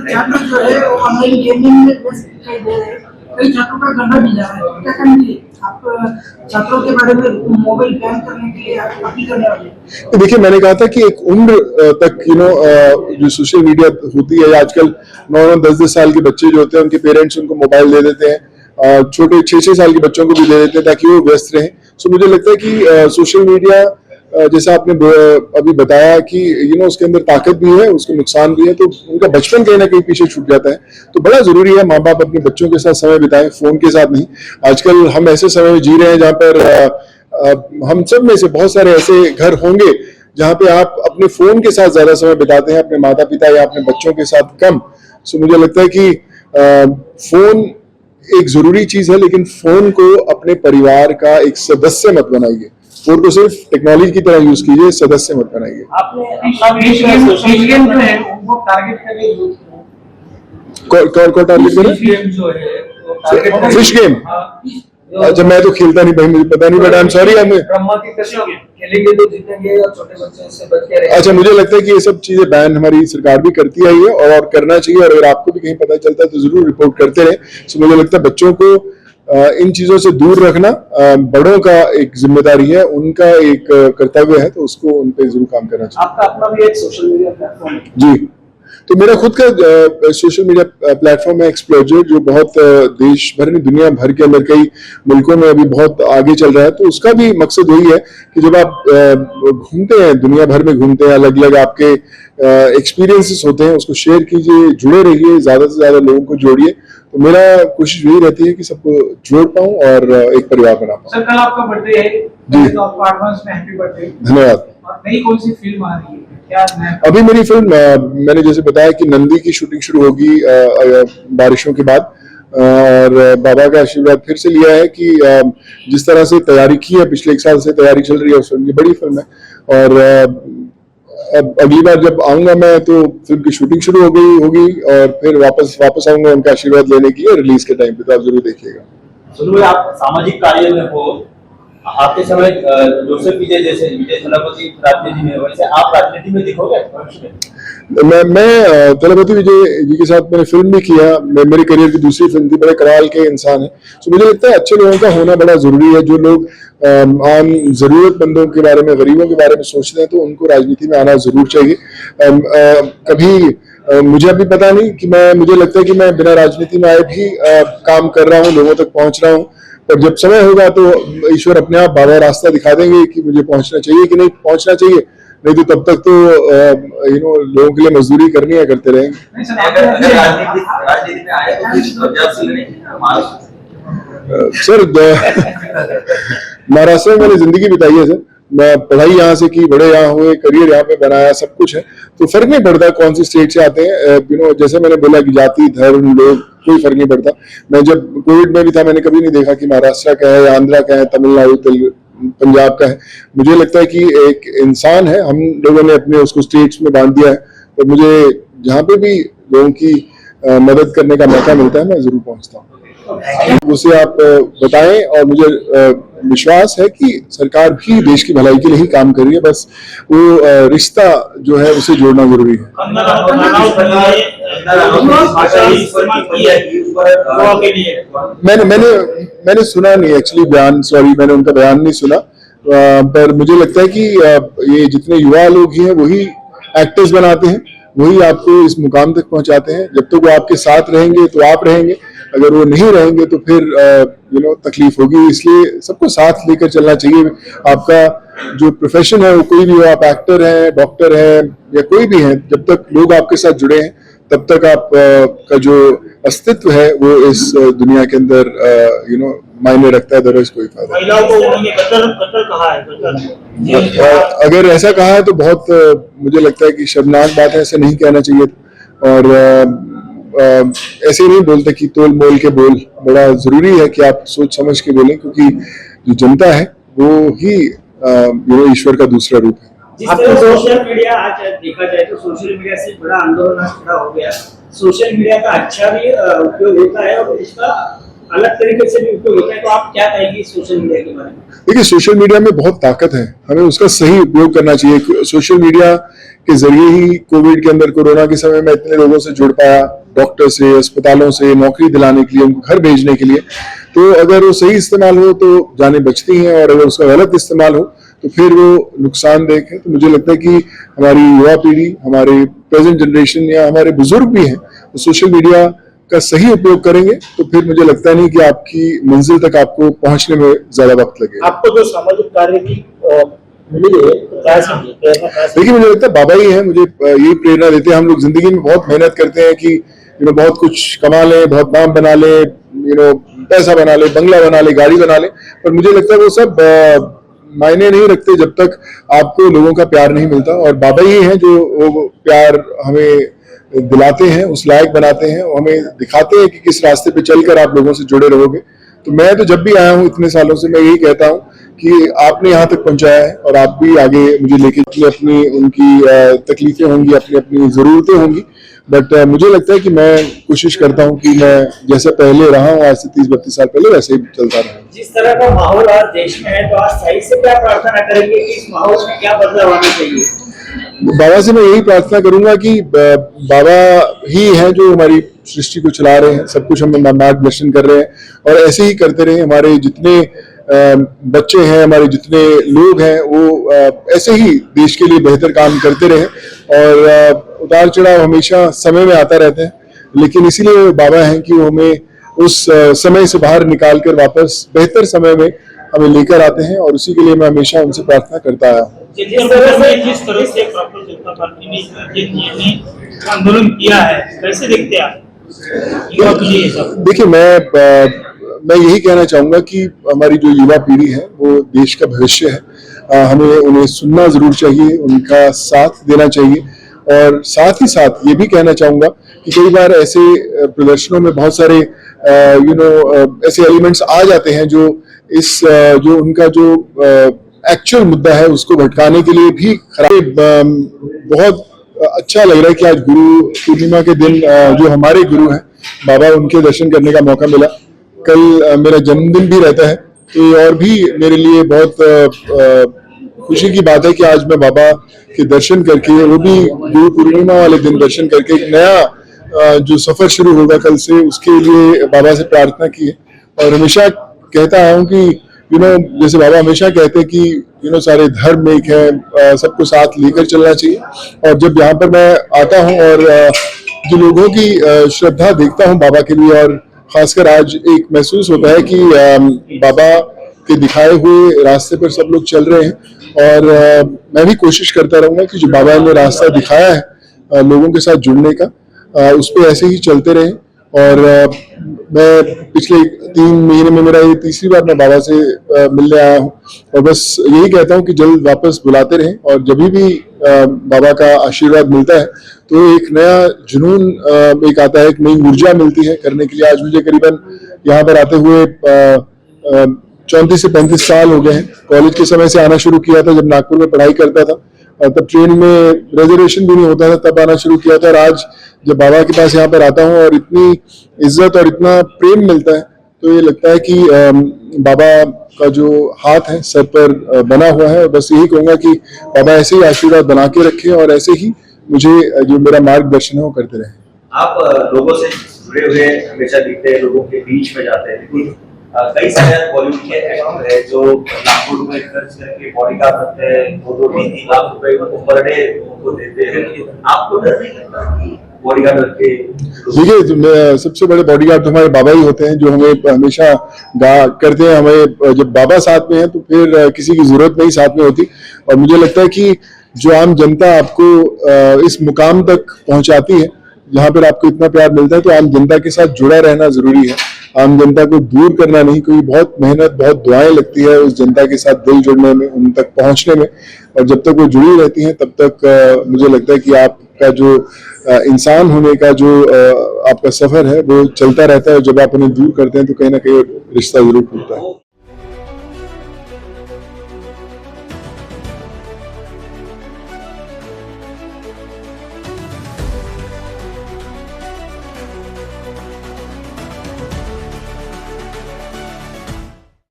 छात्र जो है वो ऑनलाइन गेमिंग में व्यस्त दिखाई दे रहे हैं, कई छात्रों का गंदा भी जा रहा है, क्या करेंगे आप छात्रों के बारे में मोबाइल बैन करने के लिए आप अपील करने वाले हैं? देखिए, मैंने कहा था कि एक उम्र तक जो सोशल मीडिया होती है आजकल 9-9, 10-10 साल के बच्चे जो होते हैं उनके पेरेंट्स उनको मोबाइल दे देते हैं, छोटे 6-6 साल के बच्चों को भी दे देते हैं ताकि वो व्यस्त रहें। सो मुझे लगता है कि सोशल मीडिया जैसा आपने अभी बताया कि उसके अंदर ताकत भी है, उसके नुकसान भी है, तो उनका बचपन कहीं ना कहीं पीछे छूट जाता है। तो बड़ा जरूरी है माँ बाप अपने बच्चों के साथ समय बिताएं, फोन के साथ नहीं। आजकल हम ऐसे समय में जी रहे हैं जहाँ पर हम सब में से बहुत सारे ऐसे घर होंगे जहाँ पे आप अपने फोन के साथ ज्यादा समय बिताते हैं, अपने माता पिता या अपने बच्चों के साथ कम। सो मुझे लगता है कि फोन एक जरूरी चीज है, लेकिन फोन को अपने परिवार का एक सदस्य मत बनाइए। फोन को सिर्फ टेक्नोलॉजी की तरह यूज कीजिए, सदस्य मत बनाइए। आपने कौन टारगेट करे? Fish game? अच्छा, मैं तो खेलता नहीं भाई, मुझे पता नहीं, बट आई एम सॉरी। खेलेंगे तो जीतेंगे और छोटे बच्चे से बच के रहेंगे। अच्छा, मुझे लगता है कि ये सब चीजें बैन हमारी सरकार भी करती आई है और करना चाहिए, और अगर आपको भी कहीं पता चलता है तो जरूर रिपोर्ट करते रहे। सो मुझे लगता है बच्चों को इन चीजों से दूर रखना बड़ों का एक जिम्मेदारी है, उनका एक कर्तव्य है, तो उसको उन पे जरूर काम करना चाहिए। आपका अपना भी एक सोशल मीडिया प्लेटफॉर्म है? जी, तो मेरा खुद का सोशल मीडिया प्लेटफॉर्म है एक्सप्लोजर, जो बहुत देश भर में, दुनिया भर के अंदर कई मुल्कों में अभी बहुत आगे चल रहा है। तो उसका भी मकसद वही है कि जब आप घूमते हैं, दुनिया भर में घूमते हैं, अलग अलग आपके एक्सपीरियंसेस होते हैं, उसको शेयर कीजिए, जुड़े रहिए, ज्यादा से ज्यादा लोगों को जोड़िए। तो मेरा कोशिश यही रहती है कि सबको जोड़ पाऊं और एक परिवार बना पाऊं। सर, कल आपका बर्थडे है जी, तो आपको एडवांस में हैप्पी बर्थडे। धन्यवाद। और नई कौन सी फिल्म आ रही है? अभी मेरी फिल्म, मैंने जैसे बताया कि नंदी की शूटिंग शुरू होगी बारिशों के बाद, और बाबा का आशीर्वाद फिर से लिया है कि जिस तरह से तैयारी की है, पिछले 1 साल से तैयारी चल रही है उस फिल्म की, बड़ी फिल्म है। और अब अगली बार जब आऊंगा मैं तो फिल्म की शूटिंग शुरू हो गई होगी, और फिर वापस आऊंगा उनका आशीर्वाद लेने की, रिलीज के टाइम पे, तो आप जरूर देखिएगा। सुनो, आप सामाजिक कार्य में हो, आते समय जोसेफ विजय जैसे विजय थलापति राजनीति में, वैसे आप राजनीति में दिखोगे भविष्य में? मैं थलापति विजय जी के साथ मैंने फिल्म भी किया, मेरे करियर की दूसरी फिल्म थी, बड़े कमाल के इंसान है। तो मुझे लगता है अच्छे लोगों का होना बड़ा जरूरी है। जो लोग आम जरूरतमंदों के बारे में, गरीबों के बारे में सोचते हैं, तो उनको राजनीति में आना जरूर चाहिए। कभी मुझे अभी पता नहीं कि मुझे लगता है कि मैं बिना राजनीति में आए भी काम कर रहा हूँ, लोगों तक पहुंच रहा हूँ। और जब समय होगा तो ईश्वर अपने आप बाबा रास्ता दिखा देंगे कि मुझे पहुंचना चाहिए कि नहीं पहुंचना चाहिए, नहीं तो तब तक तो लोगों के लिए मजदूरी करनी है, करते रहेंगे। सर, महाराष्ट्र में मैंने जिंदगी बिताई है सर। मैं पढ़ाई यहाँ से की, बड़े यहाँ हुए, करियर यहाँ पे बनाया, सब कुछ है। तो फर्क नहीं पड़ता कौन सी स्टेट से आते हैं। जैसे मैंने बोला कि जाति, धर्म, लोग, कोई फर्क नहीं पड़ता। मैं जब कोविड में भी था, मैंने कभी नहीं देखा कि महाराष्ट्र का है या आंध्रा का है, तमिलनाडु, पंजाब का है। मुझे लगता है कि एक इंसान है, हम लोगों ने अपने उसको स्टेट्स में बांध दिया है। तो मुझे जहाँ पे भी लोगों की मदद करने का मौका मिलता है, मैं जरूर पहुंचता हूँ। उसे आप बताएं, और मुझे विश्वास है कि सरकार भी देश की भलाई के लिए ही काम कर रही है। बस वो रिश्ता जो है उसे जोड़ना जरूरी है। मैंने सुना नहीं एक्चुअली बयान, सॉरी, मैंने उनका बयान नहीं सुना। पर मुझे लगता है कि ये जितने युवा लोग हैं वही एक्टर्स बनाते हैं, वही आपको इस मुकाम तक पहुंचाते हैं। जब तक वो आपके साथ रहेंगे तो आप रहेंगे, अगर वो नहीं रहेंगे तो फिर तकलीफ होगी। इसलिए सबको साथ लेकर चलना चाहिए। आपका जो प्रोफेशन है वो कोई भी हो, आप एक्टर हैं, डॉक्टर हैं, या कोई भी हैं, जब तक लोग आपके साथ जुड़े हैं तब तक आप का जो अस्तित्व है वो इस दुनिया के अंदर मायने रखता है। अदरवाइज कोई फायदा। महिलाओं को उन्होंने कत्ल कहा है। अगर ऐसा कहा है तो बहुत मुझे लगता है कि शर्मनाक बात है, ऐसे नहीं कहना चाहिए। और ऐसे नहीं बोलते कि तोल मोल के बोल। बड़ा जरूरी है कि आप सोच समझ के बोलें, क्योंकि जो जनता है वो ही ईश्वर का दूसरा रूप है। सोशल मीडिया आज देखा जाए तो सोशल मीडिया से बड़ा आंदोलन खड़ा हो गया। सोशल मीडिया का अच्छा भी उपयोग होता है और उसका अलग तरीके से भी उपयोग होता है, तो आप क्या कहेंगे सोशल मीडिया के बारे में? देखिए, सोशल मीडिया में बहुत ताकत है, हमें उसका सही उपयोग करना चाहिए। सोशल मीडिया के जरिए ही कोविड के अंदर, कोरोना के समय में इतने लोगों से जुड़ पाया, डॉक्टर से, अस्पतालों से, नौकरी दिलाने के लिए, उनको घर भेजने के लिए। तो अगर वो सही इस्तेमाल हो तो जानें बचती हैं, और अगर उसका गलत इस्तेमाल हो तो फिर वो नुकसानदेह है। तो मुझे लगता है कि हमारी युवा पीढ़ी, हमारे प्रेजेंट जनरेशन या हमारे बुजुर्ग भी हैं, तो सोशल मीडिया का सही उपयोग करेंगे तो फिर मुझे लगता नहीं कि आपकी मंजिल तक आपको पहुंचने में ज्यादा वक्त लगेगा। आपको जो सामाजिक कार्य की मिली है, तो क्या समझे? देखिए, मुझे लगता है बाबा ही हैं, मुझे यही प्रेरणा देते हैं। हम लोग जिंदगी में बहुत मेहनत करते हैं कि बहुत कुछ कमा लें, बहुत नाम बना लें, पैसा बना ले, बंगला बना ले, गाड़ी बना ले, पर मुझे लगता है वो सब मायने नहीं रखते जब तक आपको लोगों का प्यार नहीं मिलता। और बाबा ही हैं जो वो प्यार हमें दिलाते हैं, उस लायक बनाते हैं, हमें दिखाते हैं कि किस रास्ते पे चलकर आप लोगों से जुड़े रहोगे। तो मैं तो जब भी आया हूँ इतने सालों से, मैं यही कहता हूँ कि आपने यहाँ तक पहुंचाया है और आप भी आगे मुझे लेके, अपनी उनकी तकलीफें होंगी, अपनी अपनी जरूरतें होंगी, बट मुझे लगता है कि मैं कोशिश करता हूँ कि मैं जैसे पहले रहा हूँ आज से 30-32 साल पहले, वैसे ही चलता रहा। जिस तरह का माहौल आज देश में है, तो आज सही से क्या प्रार्थना करेंगे कि इस माहौल में क्या बदलाव आना चाहिए? बाबा से मैं यही प्रार्थना करूंगा कि बाबा ही हैं जो हमारी सृष्टि को चला रहे हैं, सब कुछ हमें मार्गदर्शन कर रहे हैं, और ऐसे ही करते रहे। हमारे जितने बच्चे हैं, हमारे जितने लोग हैं, वो ऐसे ही देश के लिए बेहतर काम करते रहे। और उतार चढ़ाव हमेशा समय में आता रहता है, लेकिन इसीलिए बाबा हैं कि वो हमें उस समय से बाहर निकाल कर वापस बेहतर समय में हमें लेकर आते हैं, और उसी के लिए मैं हमेशा उनसे प्रार्थना करता आया हूँ। जिस तरह से प्रॉपर जनता पार्टी ने आंदोलन किया है, कैसे देखते हैं आप? देखिए, मैं यही कहना चाहूंगा कि हमारी जो युवा पीढ़ी है वो देश का भविष्य है। हमें उन्हें सुनना जरूर चाहिए, उनका साथ देना चाहिए, और साथ ही साथ ये भी कहना चाहूंगा कि कई बार ऐसे प्रदर्शनों में बहुत सारे ऐसे एलिमेंट्स आ जाते हैं जो जो उनका जो एक्चुअल मुद्दा है उसको भटकाने के लिए भी खराब। बहुत अच्छा लग रहा है कि आज गुरु पूर्णिमा के दिन जो हमारे गुरु हैं बाबा, उनके दर्शन करने का मौका मिला। कल मेरा जन्मदिन भी रहता है, तो ये और भी मेरे लिए बहुत खुशी की बात है कि आज मैं बाबा के दर्शन करके, वो भी गुरु पूर्णिमा वाले दिन दर्शन करके, एक नया जो सफर शुरू होगा कल से, उसके लिए बाबा से प्रार्थना की है। और हमेशा कहता आया हूँ कि जैसे बाबा हमेशा कहते हैं कि सारे धर्म एक है, सबको साथ लेकर चलना चाहिए। और जब यहाँ पर मैं आता हूँ और जो लोगों की श्रद्धा देखता हूँ बाबा के लिए, और खासकर आज एक महसूस होता है कि बाबा के दिखाए हुए रास्ते पर सब लोग चल रहे हैं, और मैं भी कोशिश करता रहूंगा कि जो बाबा ने रास्ता दिखाया है लोगों के साथ जुड़ने का, उस पर ऐसे ही चलते रहें। और मैं पिछले 3 महीने में मेरा ये तीसरी बार मैं बाबा से मिलने आया हूँ, और बस यही कहता हूँ कि जल्द वापस बुलाते रहें। और जब भी बाबा का आशीर्वाद मिलता है तो एक नया जुनून एक आता है, एक नई ऊर्जा मिलती है करने के लिए। आज मुझे करीबन यहाँ पर आते हुए 34 से 35 साल हो गए हैं। कॉलेज के समय से आना शुरू किया था, जब नागपुर में पढ़ाई करता था, तब ट्रेन में रिजर्वेशन भी नहीं होता था, तब आना शुरू किया था। और आज जब बाबा के पास यहाँ पर आता हूँ और इतनी इज्जत और इतना प्रेम मिलता है, तो ये लगता है कि बाबा का जो हाथ है सर पर बना हुआ है। और बस यही कहूंगा कि बाबा ऐसे ही आशीर्वाद बना के रखें, और ऐसे ही मुझे जो मेरा मार्गदर्शन है वो करते रहें। आप लोगों से जुड़े हुए हमेशा दिखते हैं, लोगों के बीच में जाते हैं, लेकिन कई सारे बॉलीवुड के एक्टर है जो लाखों रुपए खर्च करके बॉडीगार्ड रखते हैं, 2-3 लाख रुपए पर डे उनको देते हैं। आपको डर नहीं लगता कि बॉडीगार्ड रख के? देखिए, सबसे बड़े बॉडीगार्ड तो हमारे बाबा ही होते हैं, जो हमें हमेशा करते हैं। हमें जब बाबा साथ में है तो फिर किसी की जरूरत नहीं साथ में होती। और मुझे लगता है कि जो आम जनता आपको इस मुकाम तक पहुंचाती है जहां पर आपको इतना प्यार मिलता है, तो आम जनता के साथ जुड़ा रहना जरूरी है। आम जनता को दूर करना नहीं, क्योंकि बहुत मेहनत, बहुत दुआएं लगती है उस जनता के साथ दिल जुड़ने में, उन तक पहुंचने में। और जब तक वो जुड़ी रहती हैं तब तक मुझे लगता है कि आपका जो इंसान होने का जो आपका सफर है वो चलता रहता है। जब आप उन्हें दूर करते हैं तो कहीं ना कहीं रिश्ता जरूर टूटता है।